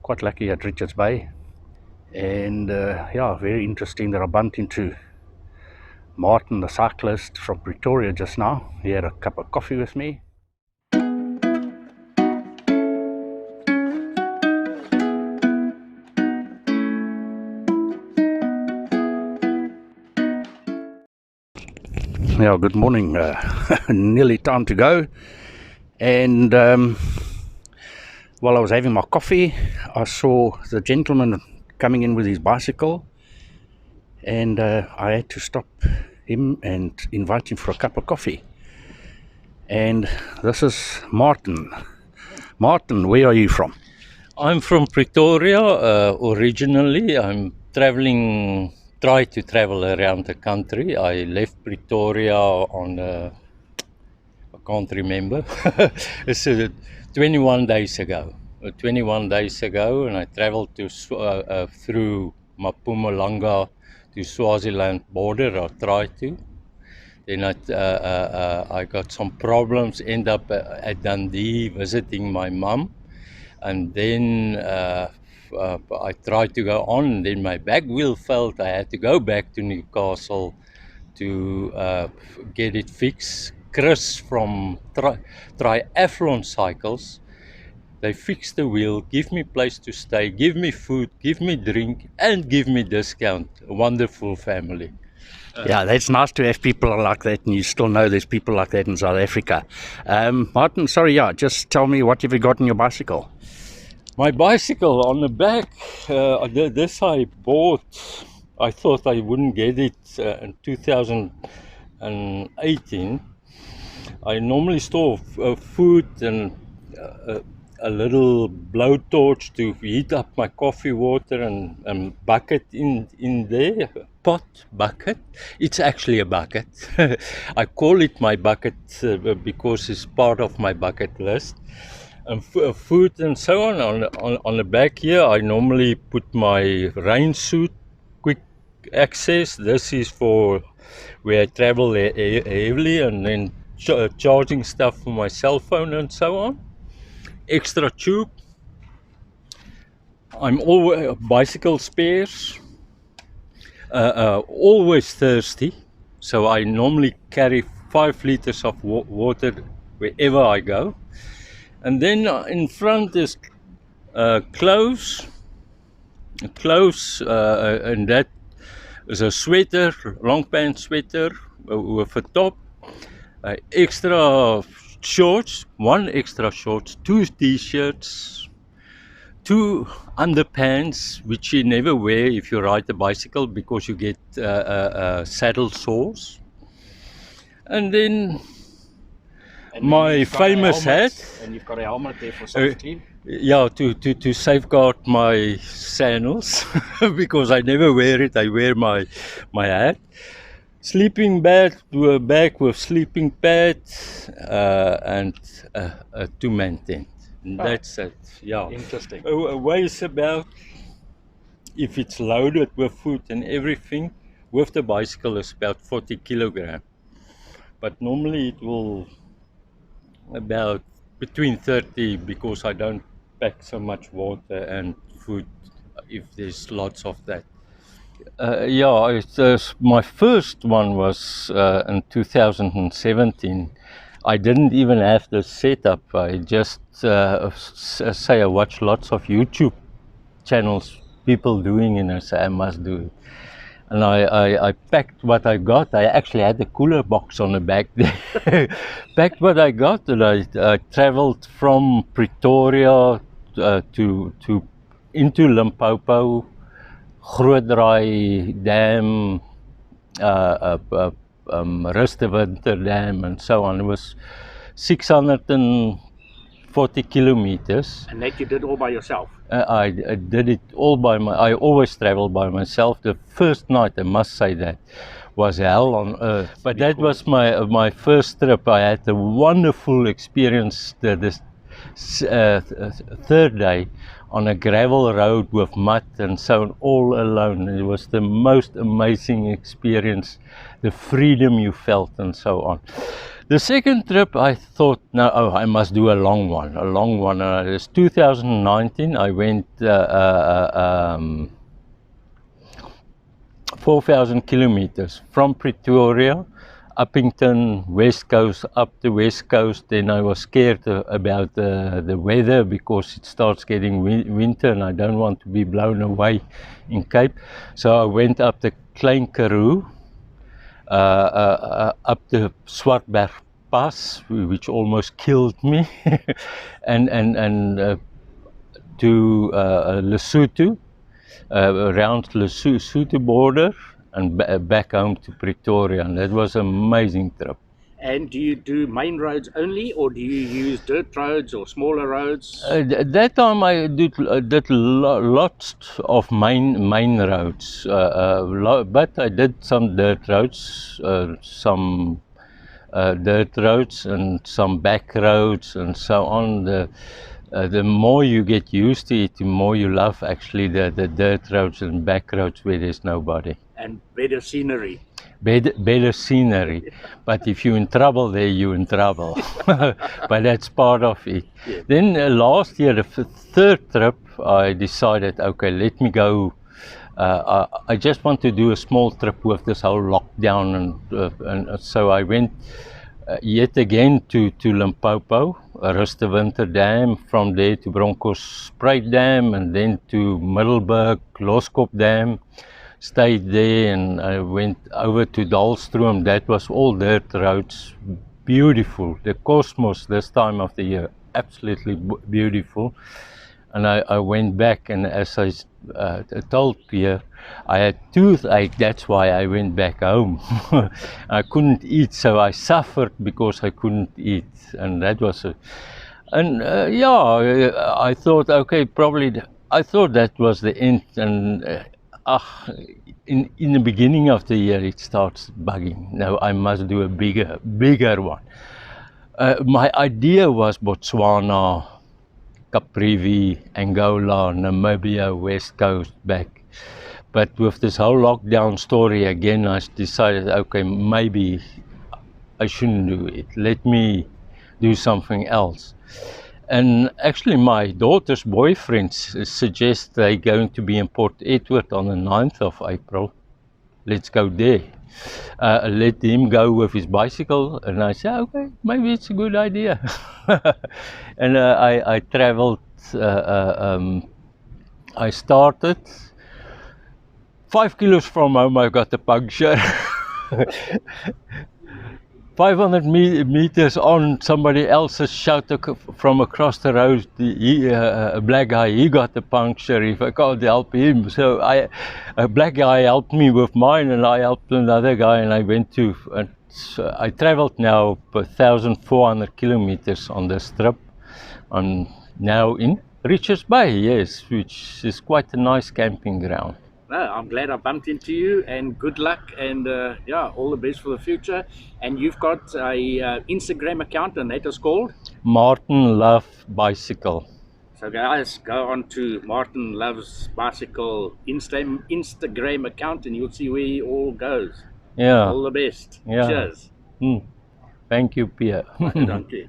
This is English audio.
quite lucky at Richards Bay, and yeah, very interesting that I bumped into Martin, the cyclist from Pretoria just now. He had a cup of coffee with me. Yeah, good morning. Nearly time to go, and while I was having my coffee, I saw the gentleman coming in with his bicycle, and I had to stop him and invite him for a cup of coffee. And this is Martin. Martin, where are you from? I'm from Pretoria originally. Try to travel around the country. I left Pretoria on, I can't remember, it's 21 days ago. 21 days ago, and I traveled to through Mpumalanga to Swaziland border. I tried to. Then I got some problems, end up at Dundee visiting my mum. And then I tried to go on, and then my back wheel failed. I had to go back to Newcastle to get it fixed. Chris from Triathlon Cycles, they fixed the wheel, give me place to stay, give me food, give me drink, and give me discount. A wonderful family. Yeah, that's nice to have people like that, and you still know there's people like that in South Africa. Martin, sorry, yeah, just tell me, what have you got on your bicycle? My bicycle on the back, this I bought. I thought I wouldn't get it in 2018. I normally store food and a little blowtorch to heat up my coffee water and bucket in there. Pot bucket. It's actually a bucket. I call it my bucket because it's part of my bucket list. And food and so on the back here, I normally put my rain suit, quick access. This is for where I travel heavily, and then charging stuff for my cell phone and so on. Extra tube. I'm always bicycle spares. Always thirsty, so I normally carry 5 liters of water wherever I go. And then in front is clothes, and that is a sweater, long pant sweater with a top, extra shorts, 1 extra shorts, 2 t-shirts, 2 underpants, which you never wear if you ride a bicycle because you get saddle sores. And then my famous hat. And you've got a helmet there for safety. Yeah, to safeguard my sandals because I never wear it. I wear my hat. Sleeping bag with sleeping pad and a 2-man tent. That's it. Yeah. Interesting. Weighs about, if it's loaded with food and everything, with the bicycle is about 40 kilograms. But normally it will about between 30 because I don't pack so much water and food if there's lots of that. Yeah, my first one was in 2017. I didn't even have the setup. I just say I watch lots of YouTube channels, people doing it, and I say I must do it. And I packed what I got. I actually had the cooler box on the back there. Packed what I got, and I traveled from Pretoria into Limpopo, Grootdraai Dam, Rustenwinter Dam, and so on. It was 640 kilometers. And that you did all by yourself? I did it all I always travel by myself. The first night, I must say, that was hell on earth. But that was my first trip. I had a wonderful experience this third day on a gravel road with mud and so on, all alone. It was the most amazing experience, the freedom you felt and so on. The second trip, I thought, no, oh, I must do a long one, a long one. It's 2019. I went 4,000 kilometers from Pretoria, Uppington, West Coast, up the West Coast. Then I was scared about the weather because it starts getting winter and I don't want to be blown away in Cape. So I went up the Klein Karoo, up the Swartberg Pass, which almost killed me, and to Lesotho, around Lesotho border, and back home to Pretoria, and that was an amazing trip. And do you do main roads only, or do you use dirt roads or smaller roads? That time I did lots of main roads, but I did some dirt roads, some dirt roads and some back roads and so on. The more you get used to it, the more you love actually the dirt roads and back roads where there's nobody. And better scenery. Better scenery, but if you're in trouble there, you're in trouble. But that's part of it. Yeah. Then last year, the third trip, I decided, okay, let me go. I just want to do a small trip with this whole lockdown, and so I went yet again to Limpopo, Rustenwinter Dam, from there to Bronkhorstspruit Dam, and then to Middelburg, Loskop Dam. Stayed there, and I went over to Dalstroom. That was all dirt roads, beautiful. The cosmos this time of the year, absolutely beautiful. And I went back, and as I told Pierre, I had toothache. That's why I went back home. I couldn't eat, so I suffered because I couldn't eat, and that was a. And I thought, okay, probably. I thought that was the end, and in the beginning of the year it starts bugging. Now I must do a bigger one. My idea was Botswana, Caprivi, Angola, Namibia, West Coast, back. But with this whole lockdown story again, I decided, okay, maybe I shouldn't do it. Let me do something else. And actually, my daughter's boyfriend suggests they're going to be in Port Edward on the 9th of April. Let's go there. Let him go with his bicycle. And I said, okay, maybe it's a good idea. And I traveled. I started 5 kilos from home. I got a puncture. 500 meters on, somebody else shouted from across the road, a black guy, he got a puncture, if I can't help him. So a black guy helped me with mine, and I helped another guy, and I went to, I traveled now 1,400 kilometers on this trip. I'm now in Richards Bay, yes, which is quite a nice camping ground. No, I'm glad I bumped into you, and good luck, and all the best for the future. And you've got a Instagram account, and that is called Martin Love Bicycle. So guys, go on to Martin Loves Bicycle Instagram account, and you'll see where he all goes. Yeah. All the best. Yeah. Cheers. Thank you, Pierre. Dankie.